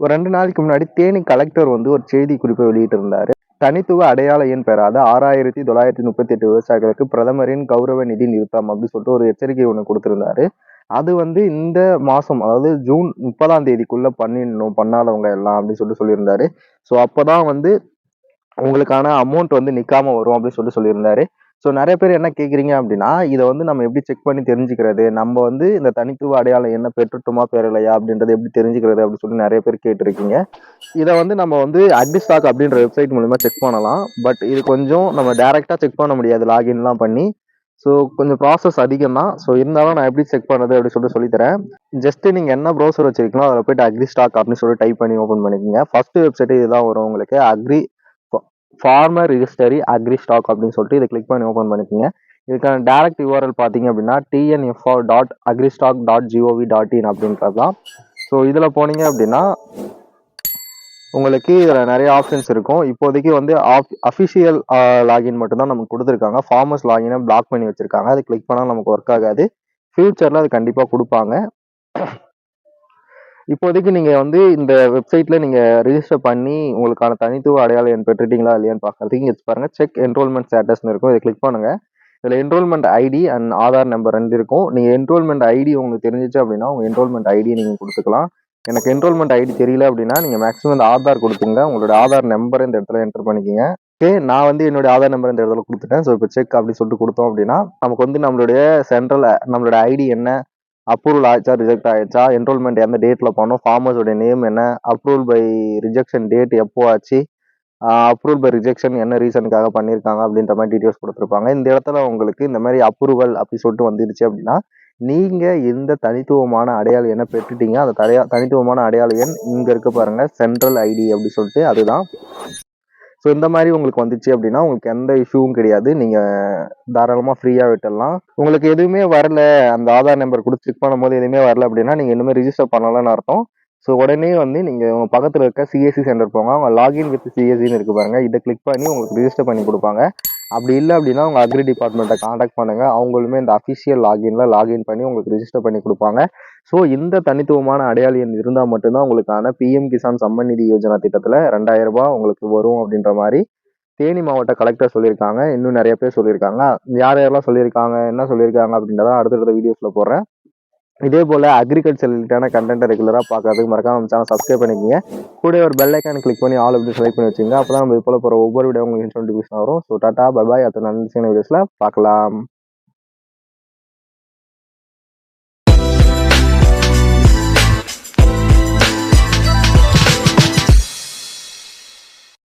ஒரு 2 நாளைக்கு முன்னாடி தேனி கலெக்டர் வந்து ஒரு செய்தி குறிப்பை வெளியிட்டிருந்தாரு. தனித்துவ அடையாள எண் பெறாத 6938 விவசாயிகளுக்கு பிரதமரின் கௌரவ நிதி நிறுத்தம் அப்படின்னு சொல்லிட்டு ஒரு எச்சரிக்கை ஒண்ணு குடுத்திருந்தாரு. அது வந்து இந்த மாசம், அதாவது ஜூன் 30ஆம் தேதிக்குள்ள பண்ணிடணும் பண்ணாதவங்க எல்லாம் அப்படின்னு சொல்லியிருந்தாரு. ஸோ அப்பதான் வந்து உங்களுக்கான அமௌண்ட் வந்து நிக்காம வரும் அப்படின்னு சொல்லியிருந்தாரு. ஸோ நிறைய பேர் என்ன கேட்குறீங்க அப்படின்னா, இதை வந்து நம்ம எப்படி செக் பண்ணி தெரிஞ்சுக்கிறது? நம்ம வந்து இந்த தனித்துவ அடையாளம் என்ன பெற்றுட்டோமா பெறலையா அப்படின்றத எப்படி தெரிஞ்சுக்கிறது அப்படின்னு சொல்லி நிறைய பேர் கேட்டிருக்கீங்க. இதை வந்து நம்ம வந்து அக்ரிஸ்டாக் அப்படின்ற வெப்சைட் மூலமா செக் பண்ணலாம். பட் இது கொஞ்சம் நம்ம டைரக்டா செக் பண்ண முடியாது லாகின்லாம் பண்ணி. ஸோ கொஞ்சம் ப்ராசஸ் அதிகம் தான். ஸோ இருந்தாலும் நான் எப்படி செக் பண்ணுறது அப்படின்னு சொல்லித்தரேன். ஜஸ்ட் நீங்க என்ன ப்ரௌசர் வச்சிருக்கீங்களோ அதில் போயிட்டு அக்ரிஸ்டாக் அப்படின்னு சொல்லி டைப் பண்ணி ஓப்பன் பண்ணிக்கோங்க. ஃபர்ஸ்ட் வெப்சைட் இதுதான் வரும் உங்களுக்கு. ஃபார்மர் ரிஜிஸ்டரி அக்ரி ஸ்டாக் அப்படின்னு சொல்லிட்டு இதை கிளிக் பண்ணி ஓப்பன் பண்ணிக்கோங்க. இதுக்கான டைரக்ட் யூஆர்எல் பார்த்தீங்க அப்படின்னா tnfo.agristock.gov.in அப்படின்றது தான். ஸோ இதில் போனீங்க அப்படின்னா உங்களுக்கு இதில் நிறைய ஆப்ஷன்ஸ் இருக்கும். இப்போதைக்கு வந்து அஃபிஷியல் லாகின் மட்டும்தான் நமக்கு கொடுத்துருக்காங்க. ஃபார்மர்ஸ் லாகினை பிளாக் பண்ணி வச்சிருக்காங்க. அது கிளிக் பண்ணால் நமக்கு ஒர்க் ஆகாது. ஃபியூச்சரில் அது கண்டிப்பாக கொடுப்பாங்க. இப்போதைக்கு நீங்க வந்து இந்த வெப்சைட்ல நீங்க ரிஜிஸ்டர் பண்ணி உங்களுக்கான தனித்துவ அடையாள எண் பெற்றுட்டீங்களா இல்லையான்னு பார்க்கறதுக்கு இங்க பாருங்க செக் என்ரோல்மெண்ட் ஸ்டேட்டஸ்னு இருக்கும். இதை கிளிக் பண்ணுங்க. இதுல enrolment ID and Aadhaar number 2 இருக்கும். நீங்க என்ரோல்மெண்ட் ஐடி உங்களுக்கு தெரிஞ்சிச்சு அப்படின்னா உங்க என்ரோல்மெண்ட் ஐடியை நீங்க கொடுத்துக்கலாம். எனக்கு என்ரோல்மெண்ட் ஐடி தெரியல அப்படின்னா நீங்க மேக்ஸிமம் இந்த ஆதார் கொடுத்துங்க. உங்களோட ஆதார் நம்பர் இந்த இடத்துல என்டர் பண்ணிக்கோங்க. ஓகே, நான் வந்து என்னோட ஆதார் நம்பர் இந்த இடத்துல கொடுத்துட்டேன். ஸோ இப்போ செக் அப்படின்னு சொல்லிட்டு கொடுத்தோம் அப்படின்னா நமக்கு வந்து நம்மளோட ஐடி என்ன, அப்ரூவல் ஆயிடுச்சா ரிஜெக்ட் ஆயிடுச்சா, என்ரோல்மெண்ட் எந்த டேட்ல பண்ணோம், ஃபார்மர்ஸோட நேம் என்ன, அப்ரூவல் பை ரிஜெக்ஷன் டேட் எப்போ ஆச்சு, அப்ரூவல் பை ரிஜெக்ஷன் என்ன ரீசனுக்காக பண்ணியிருக்காங்க அப்படின்ற மாதிரி டீட்டெயில்ஸ் கொடுத்துருப்பாங்க. இந்த இடத்துல உங்களுக்கு இந்த மாதிரி அப்ரூவல் அப்படி சொல்லிட்டு வந்துருச்சு அப்படின்னா நீங்க எந்த தனித்துவமான அடையாள எண்ணை பெற்றுட்டீங்க. அந்த தனித்துவமான அடையாள எண் இங்க இருக்க பாருங்க, சென்ட்ரல் ஐடி அப்படி சொல்லிட்டு அதுதான். ஸோ இந்த மாதிரி உங்களுக்கு வந்துச்சு அப்படின்னா உங்களுக்கு எந்த இஷ்யூவும் கிடையாது. நீங்க தாராளமா ஃப்ரீயா விட்டுடலாம். உங்களுக்கு எதுவுமே வரல, அந்த ஆதார் நம்பர் கொடுத்து செக் பண்ணும்போது எதுவுமே வரல அப்படின்னா நீங்க இன்னுமே ரிஜிஸ்டர் பண்ணலன்னு அர்த்தம். ஸோ உடனே வந்து நீங்க உங்க பக்கத்துல இருக்க சிஎஸ்சி சென்டர் போங்க. அவங்க லாகின் வித் சிஎஸ்சின்னு இருக்கு பாருங்க, இதை கிளிக் பண்ணி உங்களுக்கு ரிஜிஸ்டர் பண்ணி கொடுப்பாங்க. அப்படி இல்லை அப்படின்னா உங்க அக்ரி டிபார்ட்மெண்ட்டை காண்டாக்ட் பண்ணுங்க. அவங்களுமே இந்த அஃபிஷியல் லாகின்ல லாகின் பண்ணி உங்களுக்கு ரிஜிஸ்டர் பண்ணி கொடுப்பாங்க. ஸோ இந்த தனித்துவமான அடையாள எண் இருந்தால் மட்டும்தான் உங்களுக்கான பிஎம் கிசான் சம்மன் நிதி யோஜனா திட்டத்தில் 2000 ரூபாய் உங்களுக்கு வரும் அப்படின்ற மாதிரி தேனி மாவட்ட கலெக்டர் சொல்லியிருக்காங்க. இன்னும் நிறைய பேர் சொல்லியிருக்காங்க. யார் யாரெல்லாம் சொல்லியிருக்காங்க, என்ன சொல்லியிருக்காங்க அப்படின்றத அடுத்தடுத்த வீடியோஸ்ல போடுறேன். இதே போல அக்ரிகல்ச்சர் ரிலேட்டான கண்டென்ட் ரெகுலராக பார்க்கறதுக்கு மறக்காம நம்ம சேனல் சப்ஸ்கிரைப் பண்ணிக்கோங்க. கூட ஒரு பெல் ஐக்கான் கிளிக் பண்ணி ஆல் அப்படின்னு செலக்ட் பண்ணி வச்சுங்க. அப்போ தான் நம்ம இது போல போகிற ஒவ்வொரு வீடியோ உங்களுக்கு நோட்டிஃபிகேஷன் வரும். So tata bye bye. அடுத்த நல்ல வீடியோஸ்ல பார்க்கலாம்.